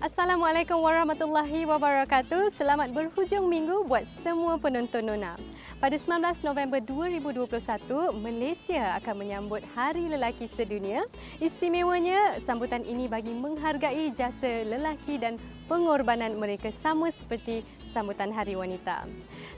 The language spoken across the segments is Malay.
Assalamualaikum warahmatullahi wabarakatuh. Selamat berhujung minggu buat semua penonton Nona. Pada 19 November 2021, Malaysia akan menyambut Hari Lelaki Sedunia. Istimewanya, sambutan ini bagi menghargai jasa lelaki dan pengorbanan mereka sama seperti sambutan Hari Wanita.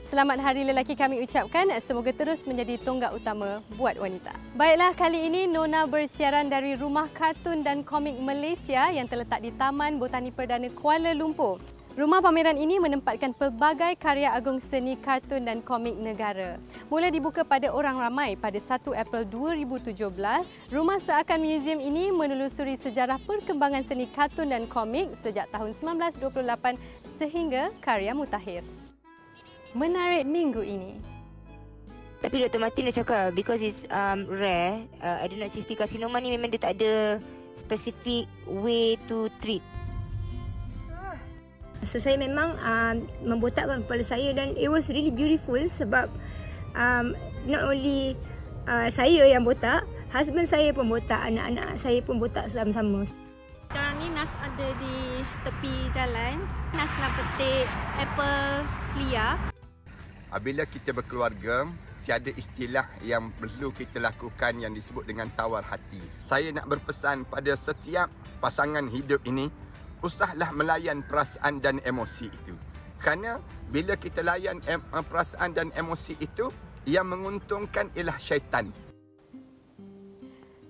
Selamat Hari Lelaki kami ucapkan, semoga terus menjadi tonggak utama buat wanita. Baiklah, kali ini Nona bersiaran dari Rumah Kartun dan Komik Malaysia yang terletak di Taman Botani Perdana Kuala Lumpur. Rumah pameran ini menempatkan pelbagai karya agung seni kartun dan komik negara. Mula dibuka pada orang ramai pada 1 April 2017, Rumah Seakan Museum ini menelusuri sejarah perkembangan seni kartun dan komik sejak tahun 1928 sehingga karya mutakhir. Menarik minggu ini. Tapi Dr. Martin dah cakap because it's rare, adenocystic carcinoma ni memang dia tak ada specific way to treat. So saya memang membotakkan kepala saya dan it was really beautiful sebab not only saya yang botak, husband saya pun botak, anak-anak saya pun botak sama-sama. Sekarang ni Nas ada di tepi jalan. Nas nak petik apple liar. Bila kita berkeluarga, tiada istilah yang perlu kita lakukan yang disebut dengan tawar hati. Saya nak berpesan pada setiap pasangan hidup ini, usahlah melayan perasaan dan emosi itu. Kerana bila kita layan perasaan dan emosi itu, yang menguntungkan ialah syaitan.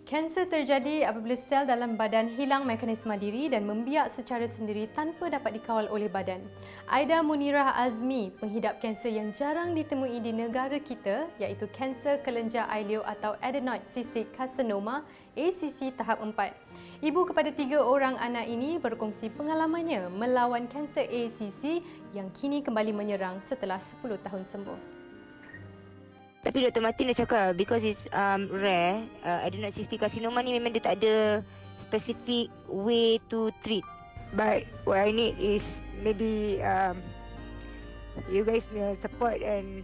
Kanser terjadi apabila sel dalam badan hilang mekanisme diri dan membiak secara sendiri tanpa dapat dikawal oleh badan. Aida Munirah Azmi, penghidap kanser yang jarang ditemui di negara kita iaitu kanser kelenjar ileum atau adenoid cystic carcinoma ACC tahap 4. Ibu kepada 3 orang anak ini berkongsi pengalamannya melawan kanser ACC yang kini kembali menyerang setelah 10 tahun sembuh. Tapi Dr. Martin dah cakap because it's rare, adenocystic carcinoma ni memang dia tak ada specific way to treat. But what I need is maybe you guys support and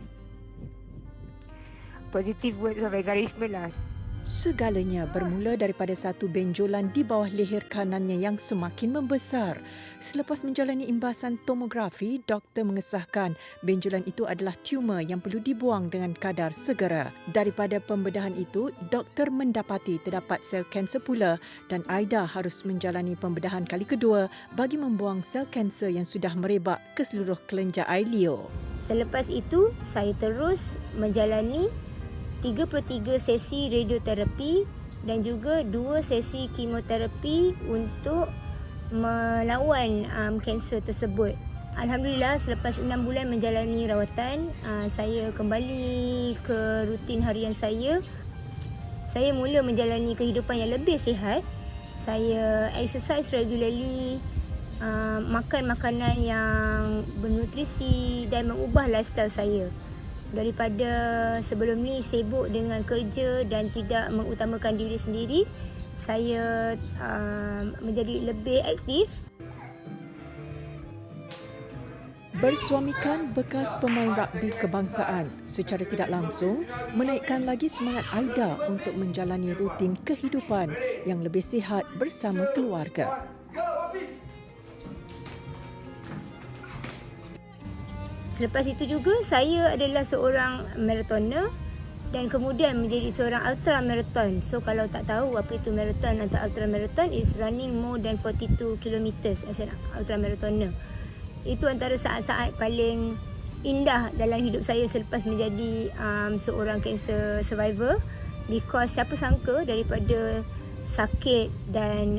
positive words of encouragement lah. Segalanya bermula daripada satu benjolan di bawah leher kanannya yang semakin membesar. Selepas menjalani imbasan tomografi, doktor mengesahkan benjolan itu adalah tumor yang perlu dibuang dengan kadar segera. Daripada pembedahan itu, doktor mendapati terdapat sel kanser pula dan Aida harus menjalani pembedahan kali kedua bagi membuang sel kanser yang sudah merebak ke seluruh kelenjar ileum. Selepas itu, saya terus menjalani 33 sesi radioterapi dan juga 2 sesi kemoterapi untuk melawan kanser tersebut. Alhamdulillah, selepas 6 bulan menjalani rawatan, saya kembali ke rutin harian saya. Saya mula menjalani kehidupan yang lebih sihat. Saya exercise regularly, makan makanan yang bernutrisi dan mengubah lifestyle saya. Daripada sebelum ni sibuk dengan kerja dan tidak mengutamakan diri sendiri, saya menjadi lebih aktif. Bersuamikan bekas pemain rugby kebangsaan secara tidak langsung menaikkan lagi semangat Aida untuk menjalani rutin kehidupan yang lebih sihat bersama keluarga. Selepas itu juga, saya adalah seorang marathoner dan kemudian menjadi seorang ultra marathon. So kalau tak tahu apa itu marathon atau ultra marathon, is running more than 42 kilometers as an ultra marathoner. Itu antara saat-saat paling indah dalam hidup saya selepas menjadi seorang cancer survivor, because siapa sangka daripada sakit dan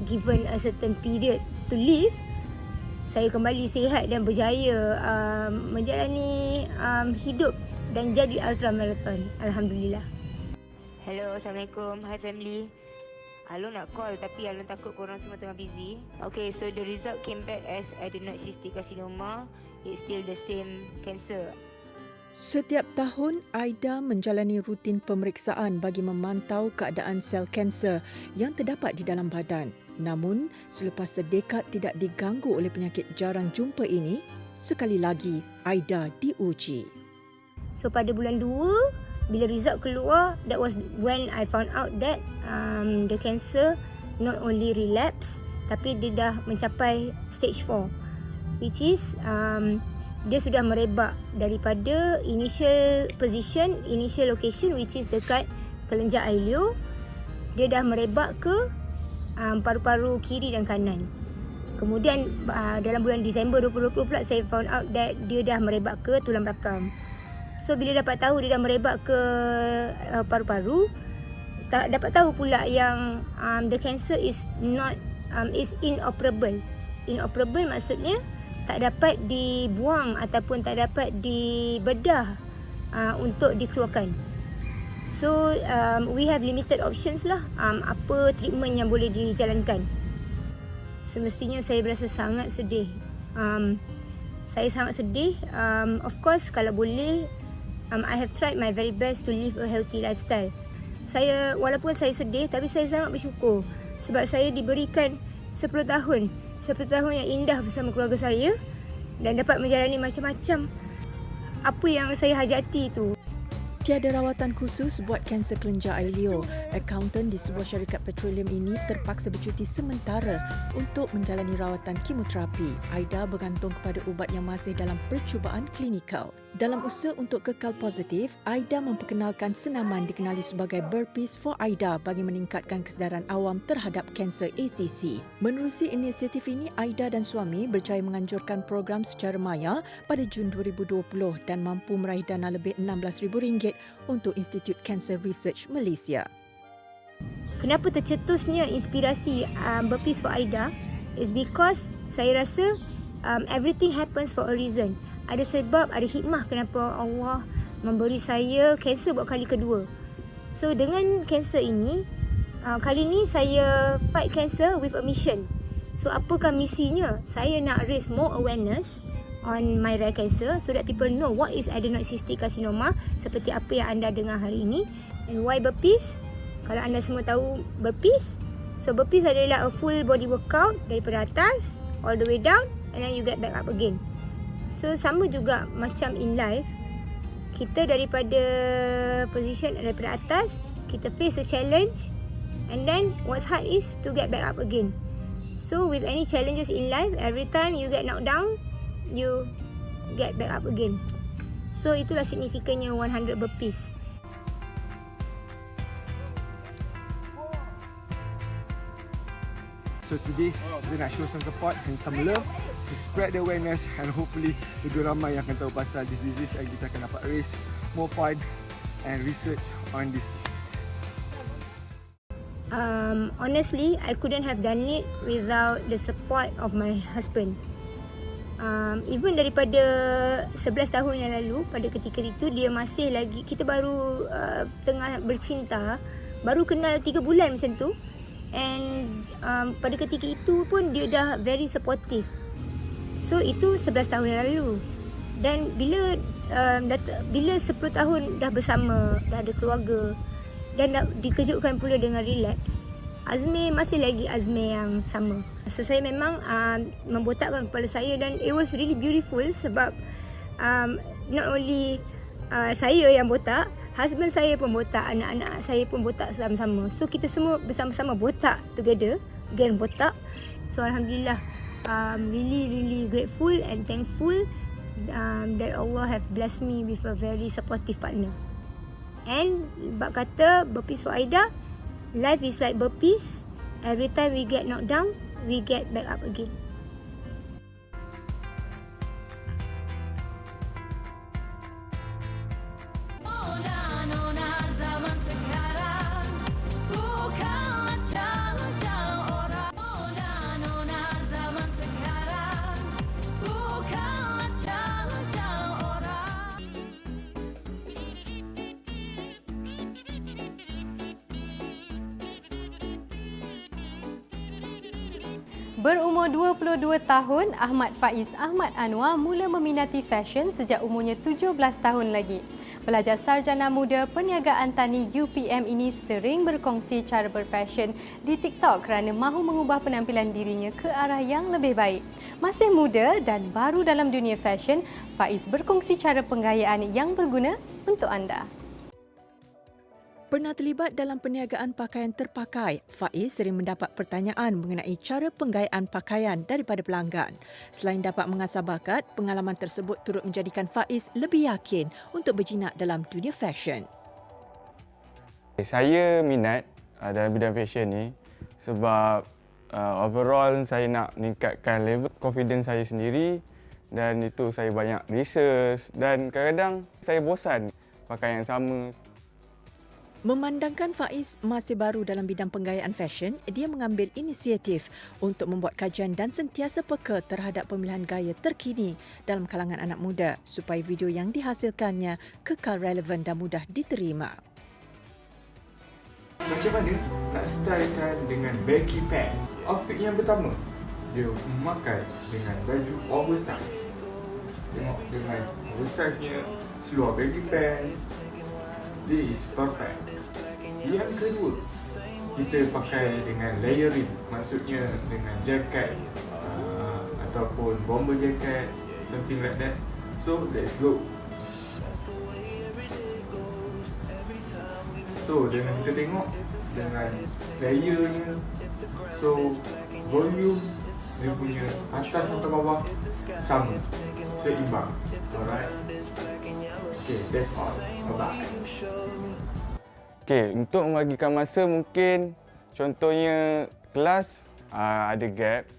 given a certain period to live, saya kembali sihat dan berjaya menjalani hidup dan jadi ultra marathon. Alhamdulillah. Hello, Assalamualaikum. Hi family. Alun nak call tapi Alun takut korang semua tengah busy. Okay, so the result came back as adenoid cystic carcinoma. It's still the same cancer. Setiap tahun, Aida menjalani rutin pemeriksaan bagi memantau keadaan sel kanser yang terdapat di dalam badan. Namun, selepas sedekad tidak diganggu oleh penyakit jarang jumpa ini, sekali lagi Aida diuji. So pada bulan 2, bila result keluar, that was when I found out that the cancer not only relapse tapi dia dah mencapai stage 4, which is dia sudah merebak daripada initial position, initial location which is dekat kelenjar ileo. Dia dah merebak ke paru-paru kiri dan kanan. Kemudian dalam bulan Disember 2020 pula saya found out that dia dah merebak ke tulang belakang. So bila dapat tahu dia dah merebak ke paru-paru, dapat tahu pula yang the cancer is not is inoperable. Inoperable maksudnya tak dapat dibuang ataupun tak dapat dibedah untuk dikeluarkan. So we have limited options lah, apa treatment yang boleh dijalankan. Semestinya saya berasa sangat sedih. Saya sangat sedih. Of course kalau boleh, I have tried my very best to live a healthy lifestyle. Walaupun saya sedih, tapi saya sangat bersyukur sebab saya diberikan 10 tahun yang indah bersama keluarga saya dan dapat menjalani macam-macam apa yang saya hajati itu. Tiada rawatan khusus buat kanser kelenjar ileo. Akaunten di sebuah syarikat petroleum ini terpaksa bercuti sementara untuk menjalani rawatan kemoterapi. Aida bergantung kepada ubat yang masih dalam percubaan klinikal. Dalam usaha untuk kekal positif, Aida memperkenalkan senaman dikenali sebagai Burpees for Aida bagi meningkatkan kesedaran awam terhadap kanser ACC. Menerusi inisiatif ini, Aida dan suami berjaya menganjurkan program secara maya pada Jun 2020 dan mampu meraih dana lebih RM16,000 untuk Institut Cancer Research Malaysia. Kenapa tercetusnya inspirasi Burpees for Aida is because saya rasa everything happens for a reason. Ada sebab, ada hikmah kenapa Allah memberi saya kanser buat kali kedua. So dengan kanser ini, kali ni saya fight cancer with a mission. So apakah misinya? Saya nak raise more awareness on my rare cancer so that people know what is adenoid cystic carcinoma, seperti apa yang anda dengar hari ini. And why burpees? Kalau anda semua tahu burpees, so burpees adalah a full body workout daripada atas all the way down and then you get back up again. So sama juga macam in life, kita daripada position daripada atas, kita face a challenge and then what's hard is to get back up again. So with any challenges in life, every time you get knocked down, you get back up again. So itulah signifikannya 100 burpees. So today kita nak show some support and some love to spread the awareness and hopefully lebih ramai yang akan tahu pasal this disease and kita akan dapat raise more fund and research on this disease. Honestly, I couldn't have done it without the support of my husband. Even daripada 11 tahun yang lalu, pada ketika itu dia masih lagi, kita baru tengah bercinta, baru kenal 3 bulan macam tu. And pada ketika itu pun dia dah very supportive. So itu 11 tahun yang lalu. Dan bila 10 tahun dah bersama, dah ada keluarga dan dah dikejutkan pula dengan relapse, Azmi masih lagi Azmi yang sama. So saya memang membotakkan kepala saya dan it was really beautiful sebab not only saya yang botak, husband saya pun botak, anak-anak saya pun botak sama-sama. So kita semua bersama-sama botak together, gang botak. So alhamdulillah, really grateful and thankful that Allah have blessed me with a very supportive partner. And bab kata Burpees for Aida, life is like burpees. Every time we get knocked down, we get back up again. Berumur 22 tahun, Ahmad Faiz Ahmad Anwar mula meminati fashion sejak umurnya 17 tahun lagi. Pelajar sarjana muda Perniagaan Tani UPM ini sering berkongsi cara berfashion di TikTok kerana mahu mengubah penampilan dirinya ke arah yang lebih baik. Masih muda dan baru dalam dunia fashion, Faiz berkongsi cara penggayaan yang berguna untuk anda. Pernah terlibat dalam perniagaan pakaian terpakai, Faiz sering mendapat pertanyaan mengenai cara penggayaan pakaian daripada pelanggan. Selain dapat mengasah bakat, pengalaman tersebut turut menjadikan Faiz lebih yakin untuk berjinak dalam dunia fashion. Saya minat dalam bidang fashion ni sebab overall saya nak meningkatkan level confidence saya sendiri dan itu saya banyak research dan kadang-kadang saya bosan pakai yang sama. Memandangkan Faiz masih baru dalam bidang penggayaan fashion, dia mengambil inisiatif untuk membuat kajian dan sentiasa peka terhadap pemilihan gaya terkini dalam kalangan anak muda supaya video yang dihasilkannya kekal relevan dan mudah diterima. Macam mana nak stylekan dengan baggy pants? Outfit yang pertama, dia memakai dengan baju oversize. Tengok dengan oversize-nya, seluar baggy pants. This is perfect. Yang kedua, kita pakai dengan layering, maksudnya dengan jaket ataupun bomber jacket, something like that. So let's go. So dengan kita tengok dengan layernya, so volume dia punya atas atau bawah sama, seimbang. Alright. Okay, that's all. Bye-bye. Okey, untuk membagikan masa mungkin contohnya kelas ada gap.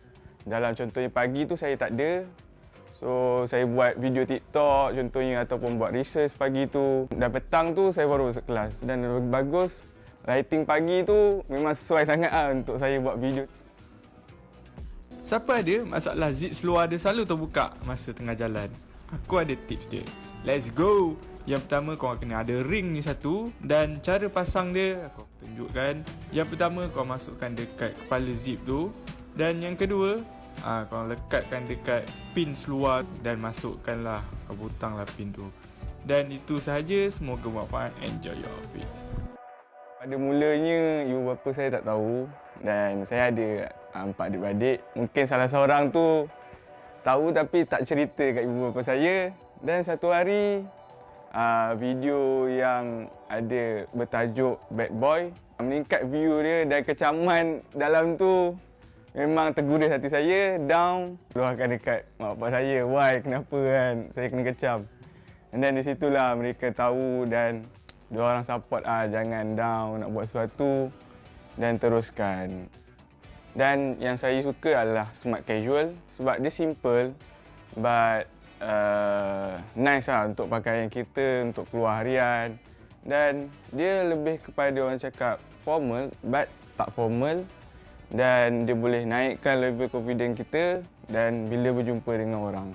Dalam contohnya pagi tu saya tak ada. So saya buat video TikTok contohnya ataupun buat research pagi tu. Dan petang tu saya baru masuk kelas. Dan lebih bagus writing pagi tu memang sesuai sangat untuk saya buat video. Siapa ada masalah zip seluar dia selalu terbuka masa tengah jalan? Aku ada tips dia. Let's go! Yang pertama, kau kena ada ring ni satu. Dan cara pasang dia, aku tunjukkan. Yang pertama, kau masukkan dekat kepala zip tu. Dan yang kedua, kau lekatkan dekat pin seluar. Dan masukkanlah, kau butanglah pin tu. Dan itu sahaja, semoga bermanfaat. Enjoy your outfit. Pada mulanya, ibu bapa saya tak tahu. Dan saya ada 4 adik-beradik. Mungkin salah seorang tu tahu tapi tak cerita kat ibu bapa saya. Dan satu hari, video yang ada bertajuk Bad Boy, meningkat view dia dan kecaman dalam tu memang tergores hati saya, down. Keluarkan dekat mak bapak saya, why, kenapa kan saya kena kecam. Dan di situlah mereka tahu dan diorang support, jangan down, nak buat sesuatu dan teruskan. Dan yang saya suka adalah smart casual sebab dia simple but nice lah untuk pakaian kita, untuk keluar harian. Dan dia lebih kepada orang cakap formal but tak formal. Dan dia boleh naikkan level confidence kita dan bila berjumpa dengan orang.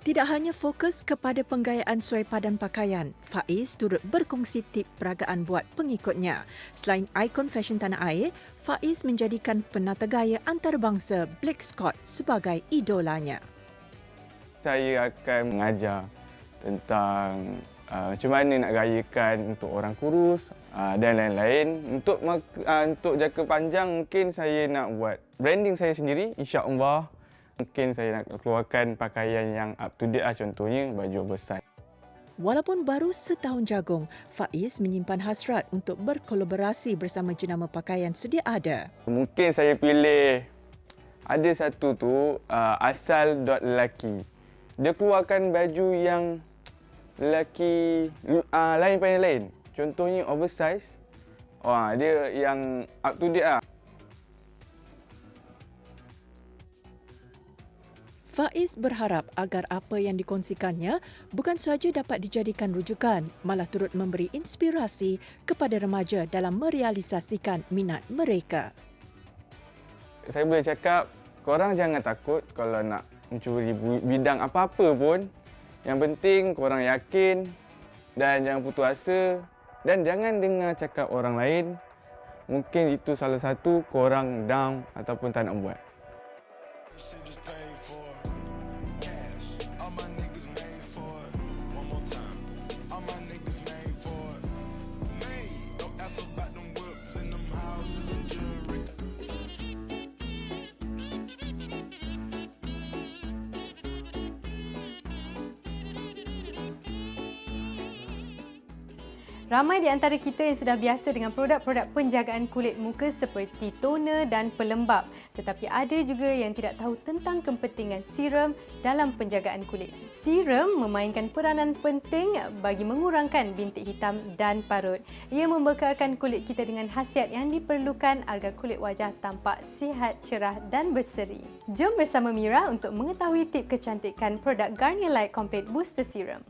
Tidak hanya fokus kepada penggayaan sesuai padan pakaian, Faiz turut berkongsi tip peragaan buat pengikutnya. Selain ikon fashion tanah air, Faiz menjadikan penata gaya antarabangsa Blake Scott sebagai idolanya. Saya akan mengajar tentang macam mana nak gayakan untuk orang kurus dan lain-lain. Untuk jangka panjang mungkin saya nak buat branding saya sendiri, insya-Allah. Mungkin saya nak keluarkan pakaian yang up to date contohnya baju oversize. Walaupun baru setahun jagung, Faiz menyimpan hasrat untuk berkolaborasi bersama jenama pakaian sedia ada. Mungkin saya pilih ada satu tu asal.lelaki. Dia keluarkan baju yang lelaki lain pada lain. Contohnya oversize. Dia yang up to date . Faiz berharap agar apa yang dikongsikannya bukan sahaja dapat dijadikan rujukan, malah turut memberi inspirasi kepada remaja dalam merealisasikan minat mereka. Saya boleh cakap, korang jangan takut kalau nak mencuri bidang apa-apa pun. Yang penting korang yakin dan jangan putus asa dan jangan dengar cakap orang lain. Mungkin itu salah satu korang down ataupun tak nak buat. Ramai di antara kita yang sudah biasa dengan produk-produk penjagaan kulit muka seperti toner dan pelembap. Tetapi ada juga yang tidak tahu tentang kepentingan serum dalam penjagaan kulit. Serum memainkan peranan penting bagi mengurangkan bintik hitam dan parut. Ia membekalkan kulit kita dengan khasiat yang diperlukan agar kulit wajah tampak sihat, cerah dan berseri. Jom bersama Mira untuk mengetahui tip kecantikan produk Garnier Light Complete Booster Serum.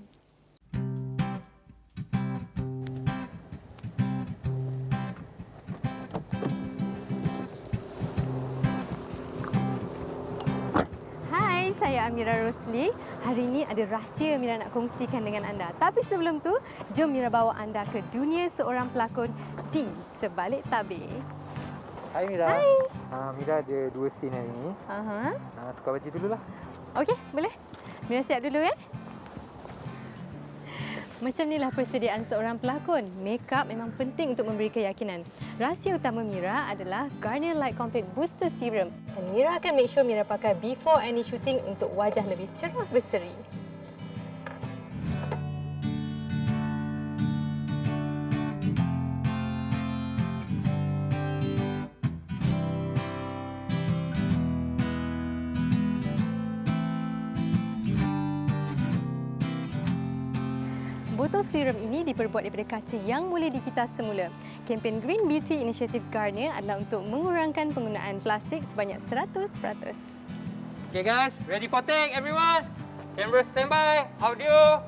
Saya Amira Rosli. Hari ini ada rahsia Mira nak kongsikan dengan anda. Tapi sebelum tu, jom Mira bawa anda ke dunia seorang pelakon di sebalik tabir. Hai Mira. Hai. Mira ada 2 scene hari ini. Tukar baju dululah. Okey, boleh. Mira siap dulu ya. Macam inilah persediaan seorang pelakon. Makeup memang penting untuk memberi keyakinan. Rahsia utama Mira adalah Garnier Light Complete Booster Serum. Dan Mira akan make sure Mira pakai before any shooting untuk wajah lebih cerah berseri. Botol serum ini diperbuat daripada kaca yang boleh dikitas semula. Kempen Green Beauty Initiative Garnier adalah untuk mengurangkan penggunaan plastik sebanyak 100%. Okay guys, ready for take everyone? Camera standby, audio.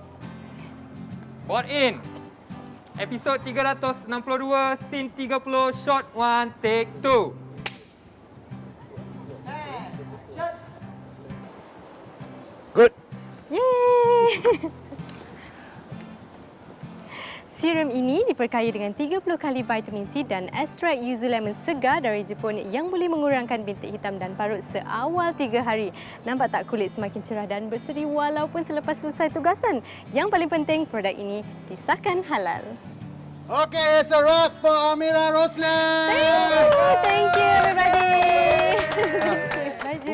Board in. Episod 362, scene 30, shot 1, take 2. Good. Yeay! Serum ini diperkaya dengan 30 kali vitamin C dan ekstrak yuzu lemon segar dari Jepun yang boleh mengurangkan bintik hitam dan parut seawal 3 hari. Nampak tak kulit semakin cerah dan berseri walaupun selepas selesai tugasan? Yang paling penting, produk ini disahkan halal. Okay, it's a wrap for Amira Rosli. Thank you everybody. Baju.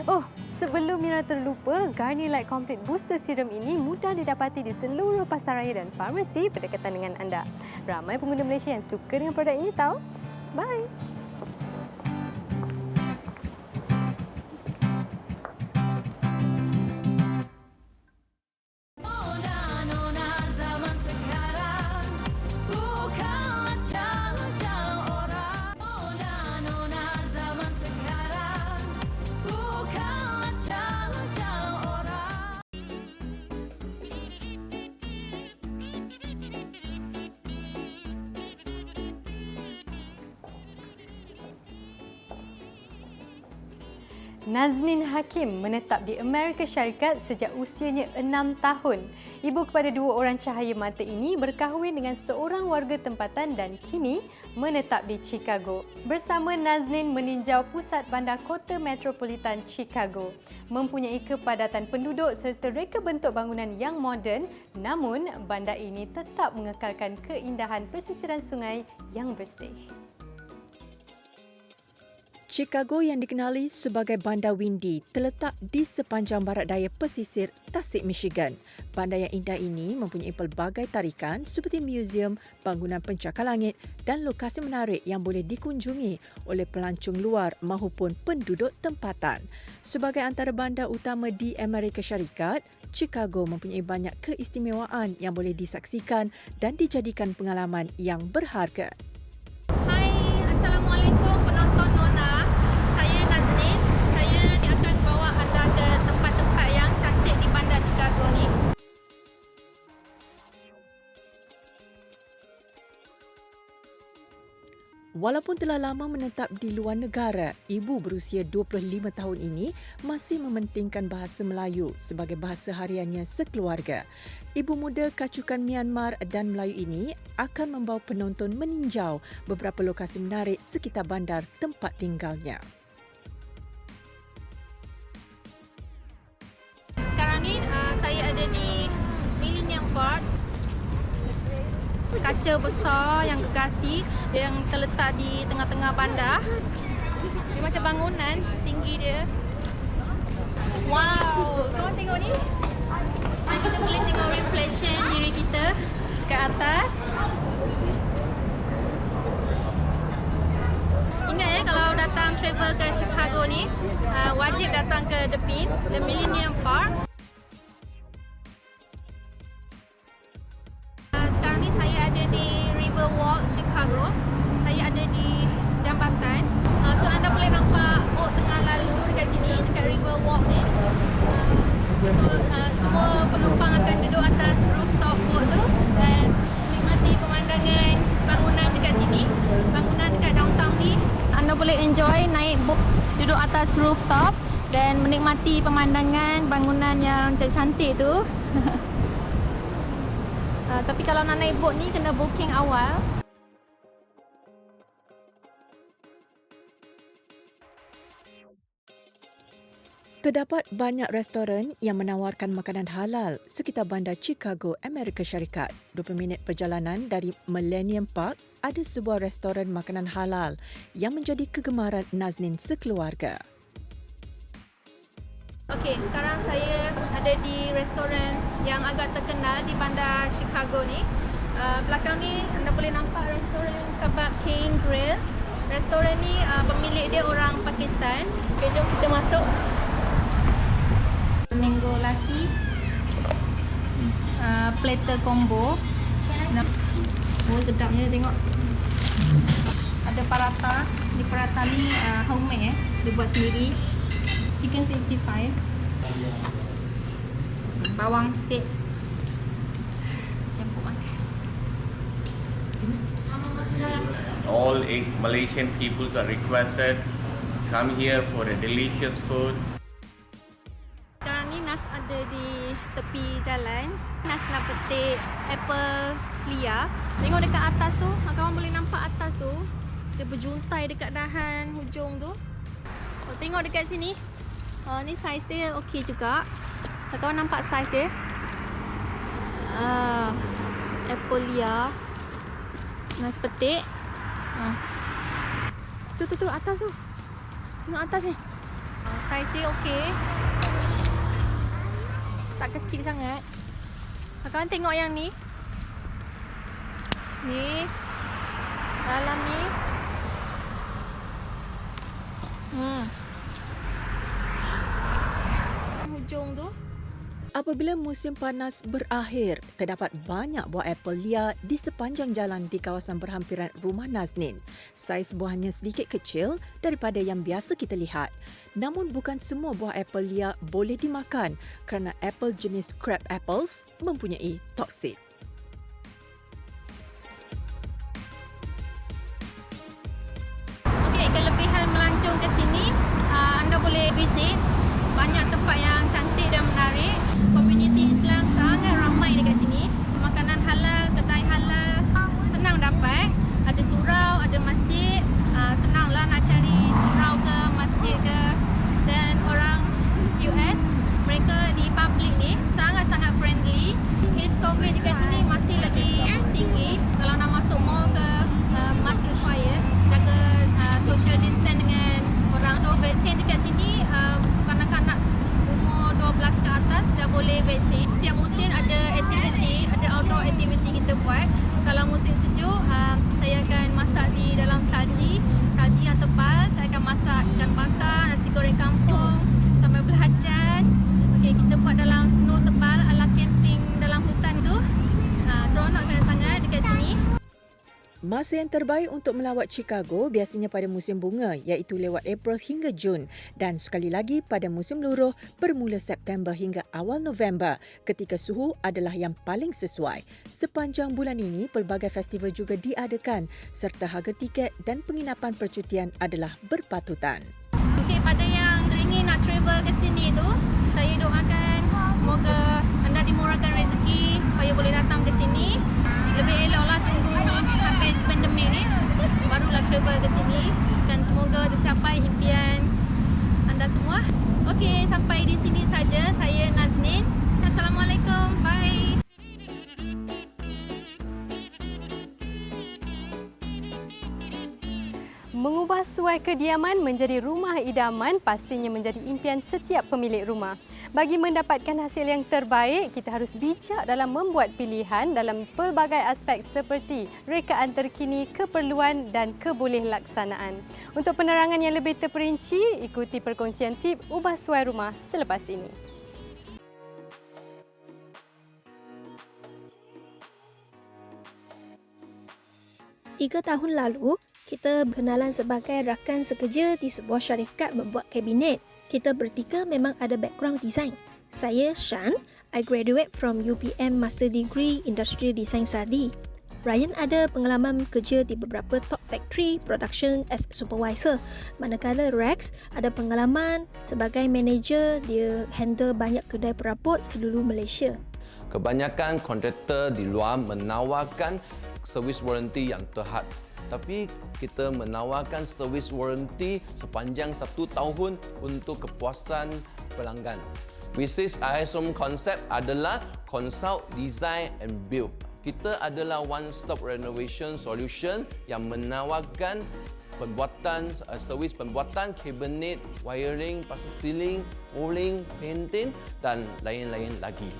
Oh, sebelum Mira terlupa, Garnier Light Complete Booster Serum ini mudah didapati di seluruh pasaraya dan farmasi berdekatan dengan anda. Ramai pengguna Malaysia yang suka dengan produk ini tahu. Bye. Nazneen Hakim menetap di Amerika Syarikat sejak usianya 6 tahun. Ibu kepada 2 orang cahaya mata ini berkahwin dengan seorang warga tempatan dan kini menetap di Chicago. Bersama Nazneen meninjau pusat bandar kota metropolitan Chicago. Mempunyai kepadatan penduduk serta reka bentuk bangunan yang moden, namun bandar ini tetap mengekalkan keindahan pesisiran sungai yang bersih. Chicago yang dikenali sebagai Bandar Windy terletak di sepanjang barat daya pesisir Tasik, Michigan. Bandar yang indah ini mempunyai pelbagai tarikan seperti muzium, bangunan pencakar langit dan lokasi menarik yang boleh dikunjungi oleh pelancong luar maupun penduduk tempatan. Sebagai antara bandar utama di Amerika Syarikat, Chicago mempunyai banyak keistimewaan yang boleh disaksikan dan dijadikan pengalaman yang berharga. Hai, Assalamualaikum penonton Nona. Saya Nazneen. Saya akan bawa anda ke tempat-tempat yang cantik di bandar Chicago ni. Walaupun telah lama menetap di luar negara, ibu berusia 25 tahun ini masih mementingkan bahasa Melayu sebagai bahasa hariannya sekeluarga. Ibu muda kacukan Myanmar dan Melayu ini akan membawa penonton meninjau beberapa lokasi menarik sekitar bandar tempat tinggalnya. Sekarang ni saya ada di Millennium Park. Kaca besar yang gergasi yang terletak di tengah-tengah bandar. Dia macam bangunan tinggi dia. Wow, korang tengok ni. Dan kita boleh tengok reflection diri kita dekat atas. Ingat kalau datang travel ke Chicago ni, wajib datang ke The Millennium Park. Sekarang ni saya ada di Riverwalk, Chicago. Saya ada di jambatan. So anda boleh nampak boat tengah lalu dekat sini, dekat Riverwalk ni. So semua penumpang akan duduk atas rooftop boat tu dan menikmati pemandangan bangunan dekat sini. Bangunan dekat downtown ni. Anda boleh enjoy naik boat, duduk atas rooftop dan menikmati pemandangan bangunan yang cantik tu. Tapi kalau nak naik boat ni kena booking awal. Terdapat banyak restoran yang menawarkan makanan halal sekitar bandar Chicago, Amerika Syarikat. 20 minit perjalanan dari Millennium Park ada sebuah restoran makanan halal yang menjadi kegemaran Nazneen sekeluarga. Okey, sekarang saya ada di restoran yang agak terkenal di bandar Chicago ni. Belakang ni anda boleh nampak restoran Kebab King Grill. Restoran ni pemilik dia orang Pakistan. Okey, jom kita masuk. Mango lassi, platter combo. Oh sedapnya tengok. Ada paratha. Di paratha ni homemade dia buat sendiri. Chicken 65. Bawang sikit. Campur makan. All Malaysian people are requested come here for a delicious food. Sekarang ni Nas ada di tepi jalan. Nas nak petik apple liar. Tengok dekat atas tu, kawan boleh nampak atas tu. Dia berjuntai dekat dahan hujung tu. Tengok dekat sini. Ni saiz dia okey juga. Kawan nampak saiz dia. Apple liar. Nas petik. Tu atas tu. Tengok atas ni. Saiz dia okey. Tak kecil sangat. Kawan tengok yang ni. Ni. Dalam ni. Hujung tu. Apabila musim panas berakhir, terdapat banyak buah apel liar di sepanjang jalan di kawasan berhampiran rumah Nazneen. Saiz buahnya sedikit kecil daripada yang biasa kita lihat. Namun bukan semua buah apel liar boleh dimakan kerana apel jenis crab apples mempunyai toksik. Okey, kelebihan melancong ke sini, anda boleh visit banyak tempat yang cantik dan menarik. Komuniti Islam sangat ramai dekat sini. Makanan halal, kedai halal senang dapat. Ada surau, ada masjid. Senanglah nak cari surau ke, masjid ke. Dan orang US, mereka di public ni sangat-sangat friendly. Kes COVID dekat sini masih lagi tinggi. Kalau nak masuk mall ke, must require. Jaga social distance dengan orang. So vaksin dekat sini, kanak-kanak umur 12 ke atas dah boleh vaksin. Setiap musim ada aktiviti, ada outdoor aktiviti kita buat. Kalau musim sejuk, saya akan masak di dalam salji yang tebal. Saya akan masak ikan bakar, nasi goreng kampung, sambal belacan. Okey, kita buat dalam snow tebal ala camping dalam hutan tu. Seronok sangat-sangat dekat sini. Masa yang terbaik untuk melawat Chicago biasanya pada musim bunga iaitu lewat April hingga Jun dan sekali lagi pada musim luruh bermula September hingga awal November ketika suhu adalah yang paling sesuai. Sepanjang bulan ini pelbagai festival juga diadakan serta harga tiket dan penginapan percutian adalah berpatutan. Okey, pada yang teringin nak travel ke sini tu, saya doakan semoga anda dimurahkan rezeki supaya boleh datang ke sini. Lebih eloklah tunggu habis pandemik ni barulah travel ke sini dan semoga tercapai impian anda semua. Okey, sampai di sini saja. Saya Nazneen. Assalamualaikum. Bye. Mengubah suai kediaman menjadi rumah idaman pastinya menjadi impian setiap pemilik rumah. Bagi mendapatkan hasil yang terbaik, kita harus bijak dalam membuat pilihan dalam pelbagai aspek seperti rekaan terkini, keperluan dan kebolehkelaksanaan. Untuk penerangan yang lebih terperinci, ikuti perkongsian tip ubah suai rumah selepas ini. 3 tahun lalu, kita berkenalan sebagai rakan sekerja di sebuah syarikat membuat kabinet. Kita bertiga memang ada background design. Saya Shan, I graduate from UPM Master Degree Industrial Design Study. Ryan ada pengalaman kerja di beberapa top factory production as supervisor. Manakala Rex ada pengalaman sebagai manager, dia handle banyak kedai perabot seluruh Malaysia. Kebanyakan kontraktor di luar menawarkan servis warranty yang terhad. Tapi kita menawarkan servis warranty sepanjang 1 tahun untuk kepuasan pelanggan. Bisnis ISOM konsep adalah consult, design and build. Kita adalah one-stop renovation solution yang menawarkan servis pembuatan kabinet, wiring, pasal ceiling, flooring, painting dan lain-lain lagi.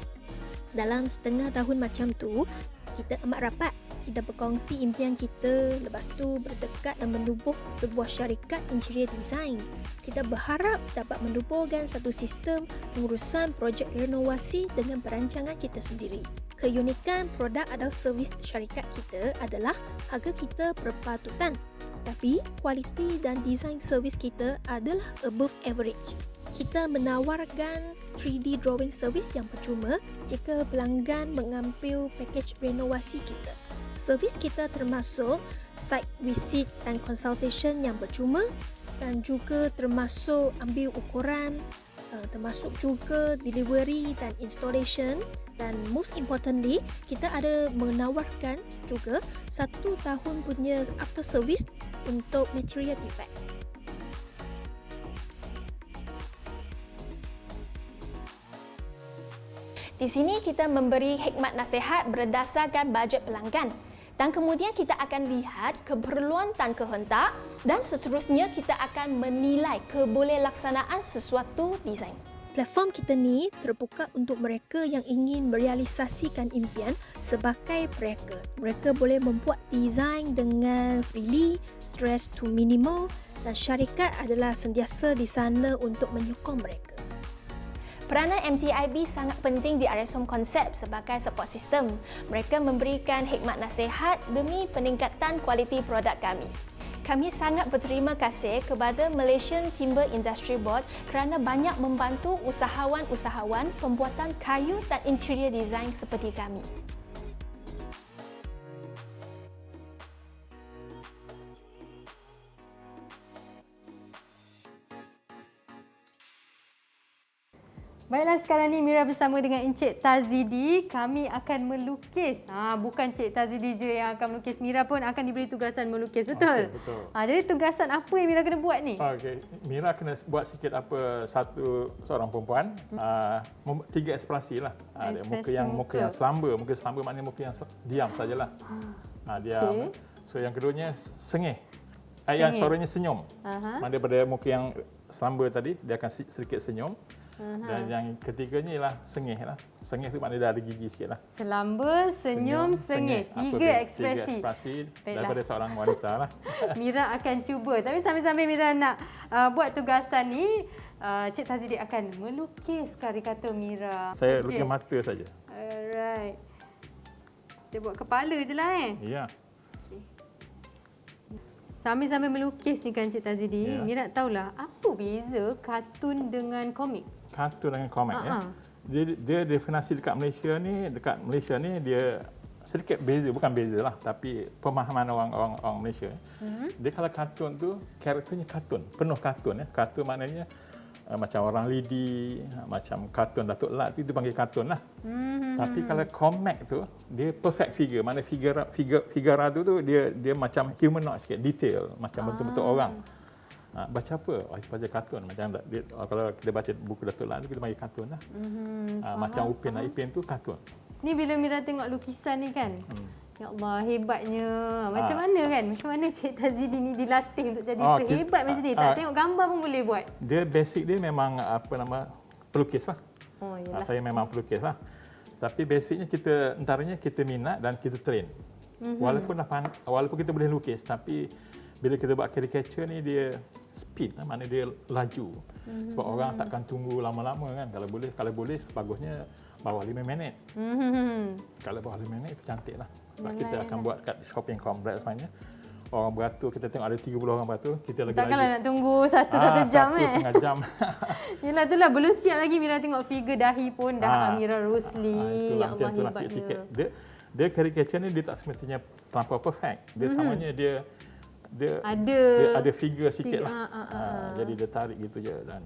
Dalam setengah tahun macam tu, kita amat rapat. Kita berkongsi impian kita, lepas tu berdekat dan menubuh sebuah syarikat interior design. Kita berharap dapat menubuhkan satu sistem pengurusan projek renovasi dengan perancangan kita sendiri. Keunikan produk atau servis syarikat kita adalah harga kita berpatutan, tapi kualiti dan desain servis kita adalah above average. Kita menawarkan 3D drawing service yang percuma jika pelanggan mengambil pakej renovasi kita. Servis kita termasuk site visit dan consultation yang percuma dan juga termasuk ambil ukuran, termasuk juga delivery dan installation, dan most importantly kita ada menawarkan juga 1 tahun punya after service untuk material defect. Di sini kita memberi hikmat nasihat berdasarkan bajet pelanggan dan kemudian kita akan lihat keperluan dan kehendak dan seterusnya kita akan menilai kebolehkelaksanaan sesuatu desain. Platform kita ni terbuka untuk mereka yang ingin merealisasikan impian sebagai mereka. Mereka boleh membuat desain dengan freely, stress to minimal dan syarikat adalah sentiasa di sana untuk menyokong mereka. Peranan MTIB sangat penting di ISOM konsep sebagai support system. Mereka memberikan hikmat nasihat demi peningkatan kualiti produk kami. Kami sangat berterima kasih kepada Malaysian Timber Industry Board kerana banyak membantu usahawan-usahawan pembuatan kayu dan interior design seperti kami. Baiklah, sekarang ni Mira bersama dengan Encik Tazidi. Kami akan melukis. Bukan Encik Tazidi je yang akan melukis. Mira pun akan diberi tugasan melukis. Betul? Okay, betul. Jadi tugasan apa yang Mira kena buat ni? Okey, Mira kena buat sikit apa seorang perempuan. 3 ekspresi lah. Ada muka yang selamba. Muka selamba maknanya muka yang diam sajalah. Diam. Okay. So yang keduanya sengih. Yang suaranya senyum. Daripada muka yang selamba tadi, dia akan sedikit senyum. Dan yang ketiganya ialah sengih lah. Sengih tu maknanya dah ada gigi sikit lah. Selamba, senyum, sengih. 3 ekspresi. 3 ekspresi daripada seorang wanita lah. Mira akan cuba. Tapi sambil-sambil Mira nak buat tugasan ni, Cik Tazidi akan melukis karikatur Mira. Saya lukis mata saja. Alright. Kita buat kepala je lah Ya. Sambil-sambil melukis ni kan Cik Tazidi, Mira nak tahulah apa beza kartun dengan komik? Kartun dengan komik ya. Dia definisi dekat Malaysia ni dia sedikit beza, bukan beza lah, tapi pemahaman orang Malaysia. Dia kalau kartun tu karakternya kartun, penuh kartun ya. Kartun maknanya macam orang lidi, macam kartun Datuk Lat tu dipanggil kartun lah. Tapi kalau komik tu dia perfect figure, mana figura tu dia macam humanoid sikit, detail macam betul-betul orang. Baca apa? Baca kartun macam kalau kita baca buku Datuk Lat tu kita panggil kartun lah. Macam Upin Ipin tu kartun. Ni bila Mira tengok lukisan ni kan, Ya Allah, hebatnya. Macam mana kan? Macam mana Cik Tazidi ni dilatih untuk jadi sehebat macam ni? Tak tengok gambar pun boleh buat. Dia basic dia memang pelukis lah. Saya memang pelukis lah. Tapi basicnya antaranya kita minat dan kita train. Walaupun kita boleh lukis, tapi bila kita buat caricature ni dia speed, maknanya dia laju. Sebab orang takkan tunggu lama-lama kan. Kalau boleh bagusnya bawah 5 minit. Kalau bawah 5 minit itu cantik lah. Sebab kita akan buat kat shopping complex sebenarnya. Orang beratur, kita tengok ada 30 orang beratur, kita lagi takkanlah nak tunggu satu jam 1.5 jam. Yelah, itulah belum siap lagi Mira tengok figure dahi pun dah Amira Rosli. Ya Allah, hebatnya. Dia caricature ni dia tak semestinya terlampau perfect. Dia samanya dia ada figure sikit lah. Jadi dia tarik gitu je. Dan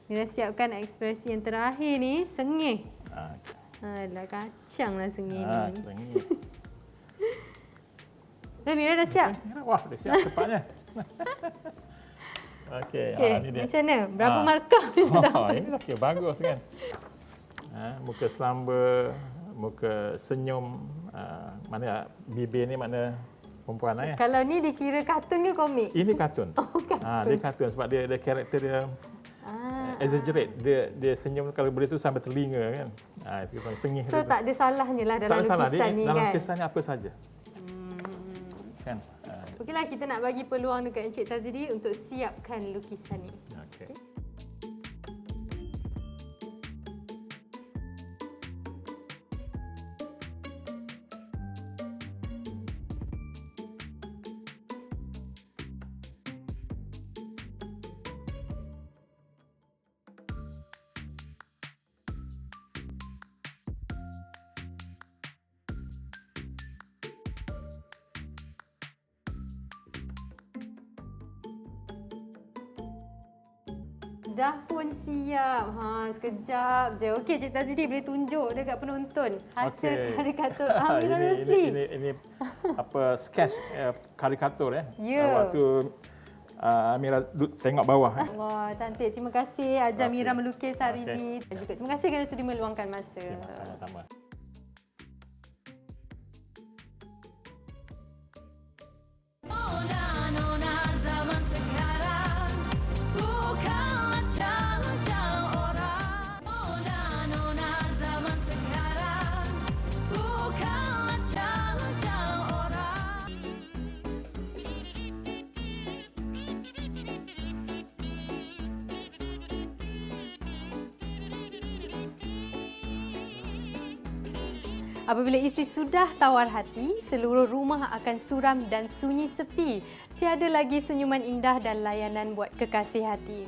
Mira siapkan ekspresi yang terakhir ni, sengih. Alah, kacang lah sengih ni. Sengih. Mira dah siap? Wah, dah siap cepatnya. Okey, ni dia. Macam mana? Berapa markah Mira dapat? Ini okey, bagus kan. Muka selamba, muka senyum, mana bibir ni makna perempuan lah ya. Kalau ni dikira kartun ke komik? Ini kartun. Dia kartun sebab dia karakter dia exaggerate. Dia senyum kalau boleh tu sampai telinga kan. Itu sengih. So tak ada salahnya lah dalam lukisan ni kan. Dalam lukisan ni apa saja. Kan? Okeylah, kita nak bagi peluang dekat Encik Tazidi untuk siapkan lukisan ni. Okey. Dah pun siap. Sekejap je. Okey, Cik Tazidi boleh tunjuk dekat penonton hasil karikatur Amira Rosli. Ini sketch karikatur Ya. Waktu Amira tengok bawah. Wah, cantik. Terima kasih ajar Mira melukis hari ini. Dan juga terima kasih kerana sudi meluangkan masa. Sama-sama. Apabila isteri sudah tawar hati, seluruh rumah akan suram dan sunyi sepi. Tiada lagi senyuman indah dan layanan buat kekasih hati.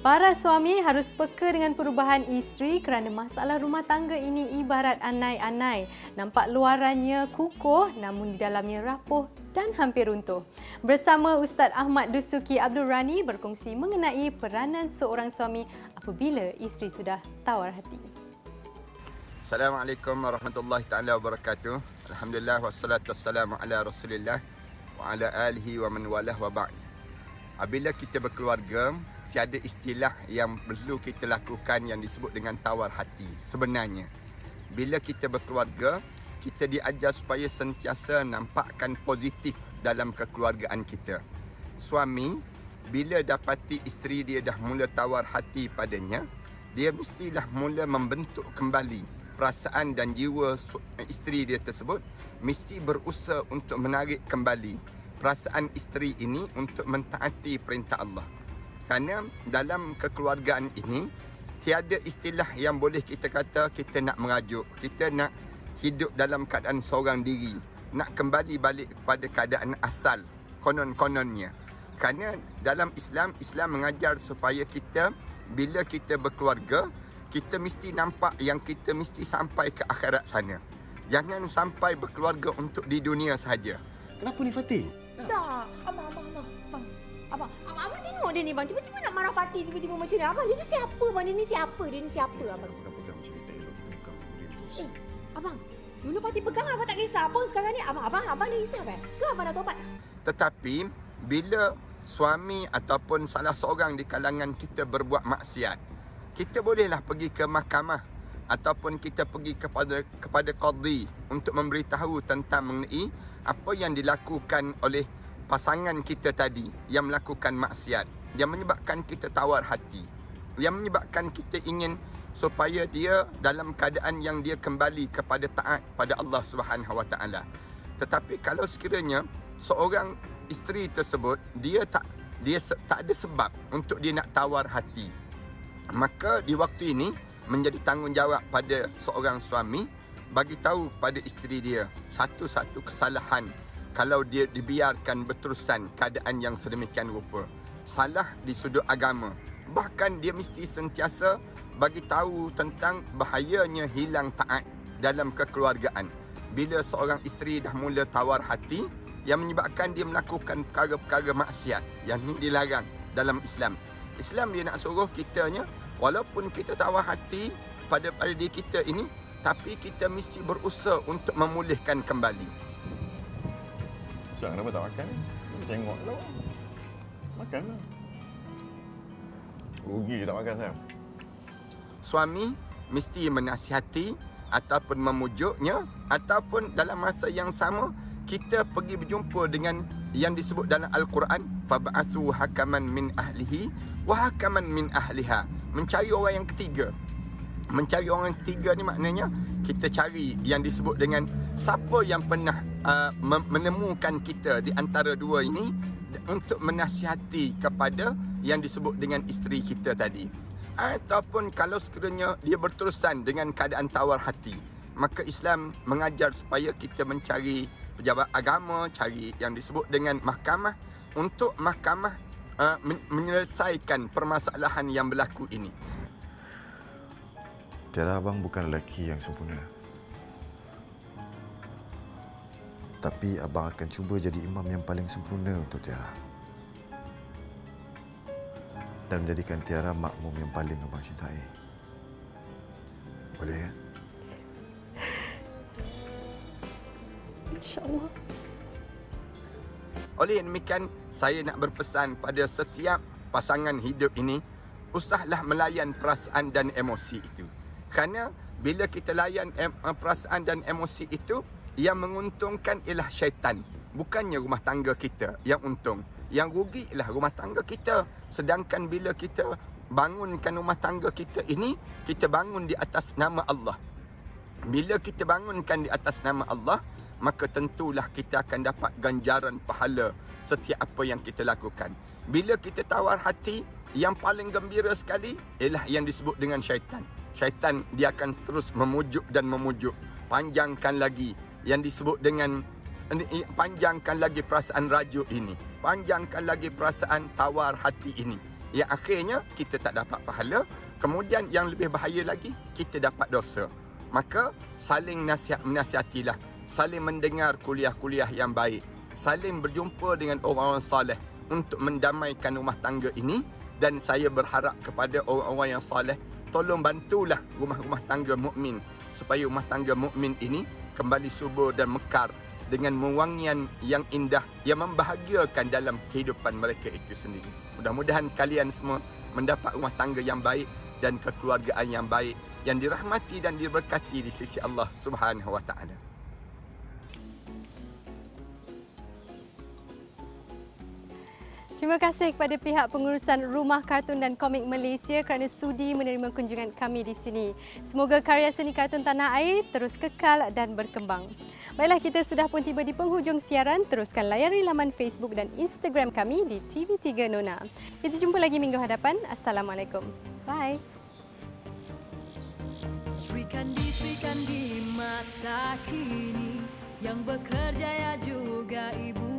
Para suami harus peka dengan perubahan isteri kerana masalah rumah tangga ini ibarat anai-anai. Nampak luarannya kukuh namun di dalamnya rapuh dan hampir runtuh. Bersama Ustaz Ahmad Dusuki Abdul Rani berkongsi mengenai peranan seorang suami apabila isteri sudah tawar hati. Assalamualaikum warahmatullahi taala wabarakatuh. Alhamdulillah wassalatu wassalamu ala Rasulillah wa ala alihi wa man walah wa ba'd. Apabila kita berkeluarga, tiada istilah yang perlu kita lakukan yang disebut dengan tawar hati. Sebenarnya, bila kita berkeluarga, kita diajar supaya sentiasa nampakkan positif dalam kekeluargaan kita. Suami, bila dapati isteri dia dah mula tawar hati padanya, dia mestilah mula membentuk kembali perasaan dan jiwa isteri dia tersebut, mesti berusaha untuk menarik kembali perasaan isteri ini untuk mentaati perintah Allah. Kerana dalam kekeluargaan ini, tiada istilah yang boleh kita kata kita nak merajuk, kita nak hidup dalam keadaan seorang diri, nak kembali balik kepada keadaan asal, konon-kononnya. Kerana dalam Islam mengajar supaya kita, bila kita berkeluarga, kita mesti nampak yang kita mesti sampai ke akhirat sana. Jangan sampai berkeluarga untuk di dunia sahaja. Kenapa ni Fatih? Tak, abang tengok dia ni bang. Tiba-tiba nak marah Fatih tiba-tiba macam ni. Abang dia ni siapa bang? Dia ni siapa abang? Abang, dulu Fatih pegang abang tak kisah. Abang sekarang ni abang ni risau kan? Ke abang nak taubat? Tetapi bila suami ataupun salah seorang di kalangan kita berbuat maksiat, kita bolehlah pergi ke mahkamah ataupun kita pergi kepada qadhi untuk memberitahu tentang mengenai apa yang dilakukan oleh pasangan kita tadi yang melakukan maksiat, yang menyebabkan kita tawar hati, yang menyebabkan kita ingin supaya dia dalam keadaan yang dia kembali kepada taat pada Allah Subhanahu Wa Taala. Tetapi kalau sekiranya seorang isteri tersebut dia tak ada sebab untuk dia nak tawar hati, maka di waktu ini menjadi tanggungjawab pada seorang suami bagi tahu pada isteri dia satu-satu kesalahan kalau dia dibiarkan berterusan keadaan yang sedemikian rupa. Salah di sudut agama. Bahkan dia mesti sentiasa bagi tahu tentang bahayanya hilang taat dalam kekeluargaan. Bila seorang isteri dah mula tawar hati yang menyebabkan dia melakukan perkara-perkara maksiat yang ini dilarang dalam Islam. Islam dia nak suruh kitanya, walaupun kita tawar hati pada diri kita ini, tapi kita mesti berusaha untuk memulihkan kembali. Kenapa tak makan ni? Tengok lah. Makan lah. Rugi tak makan saya. Suami mesti menasihati ataupun memujuknya, ataupun dalam masa yang sama kita pergi berjumpa dengan yang disebut dalam Al-Quran, fab'athu hakaman min ahlihi wa hakaman min ahliha. Mencari orang yang ketiga. Mencari orang yang ketiga ni maknanya kita cari yang disebut dengan siapa yang pernah menemukan kita di antara dua ini untuk menasihati kepada yang disebut dengan isteri kita tadi. Ataupun kalau sekiranya dia berterusan dengan keadaan tawar hati, maka Islam mengajar supaya kita mencari pejabat agama, cari yang disebut dengan mahkamah untuk mahkamah menyelesaikan permasalahan yang berlaku ini. Tiara, abang bukan lelaki yang sempurna. Tapi abang akan cuba jadi imam yang paling sempurna untuk Tiara. Dan menjadikan Tiara makmum yang paling abang cintai. Boleh ya? InsyaAllah. Oleh demikian, saya nak berpesan pada setiap pasangan hidup ini, usahlah melayan perasaan dan emosi itu. Kerana bila kita layan perasaan dan emosi itu, yang menguntungkan ialah syaitan. Bukannya rumah tangga kita yang untung. Yang rugi ialah rumah tangga kita. Sedangkan bila kita bangunkan rumah tangga kita ini, kita bangun di atas nama Allah. Bila kita bangunkan di atas nama Allah, maka tentulah kita akan dapat ganjaran pahala setiap apa yang kita lakukan. Bila kita tawar hati, yang paling gembira sekali ialah yang disebut dengan syaitan. Syaitan dia akan terus memujuk dan memujuk. Panjangkan lagi yang disebut dengan, panjangkan lagi perasaan rajuk ini. Panjangkan lagi perasaan tawar hati ini. Yang akhirnya kita tak dapat pahala. Kemudian yang lebih bahaya lagi, kita dapat dosa. Maka saling menasihatilah. Saling mendengar kuliah-kuliah yang baik. Saling berjumpa dengan orang-orang saleh untuk mendamaikan rumah tangga ini. Dan saya berharap kepada orang-orang yang saleh, tolong bantulah rumah-rumah tangga mukmin supaya rumah tangga mukmin ini kembali subur dan mekar dengan mewangian yang indah yang membahagiakan dalam kehidupan mereka itu sendiri. Mudah-mudahan kalian semua mendapat rumah tangga yang baik dan kekeluargaan yang baik yang dirahmati dan diberkati di sisi Allah Subhanahu Wa Taala. Terima kasih kepada pihak pengurusan Rumah Kartun dan Komik Malaysia kerana sudi menerima kunjungan kami di sini. Semoga karya seni kartun tanah air terus kekal dan berkembang. Baiklah, kita sudah pun tiba di penghujung siaran. Teruskan layari laman Facebook dan Instagram kami di TV3 Nona. Kita jumpa lagi minggu hadapan. Assalamualaikum. Bye. Sri Kandi masa kini yang bekerja ya juga ibu.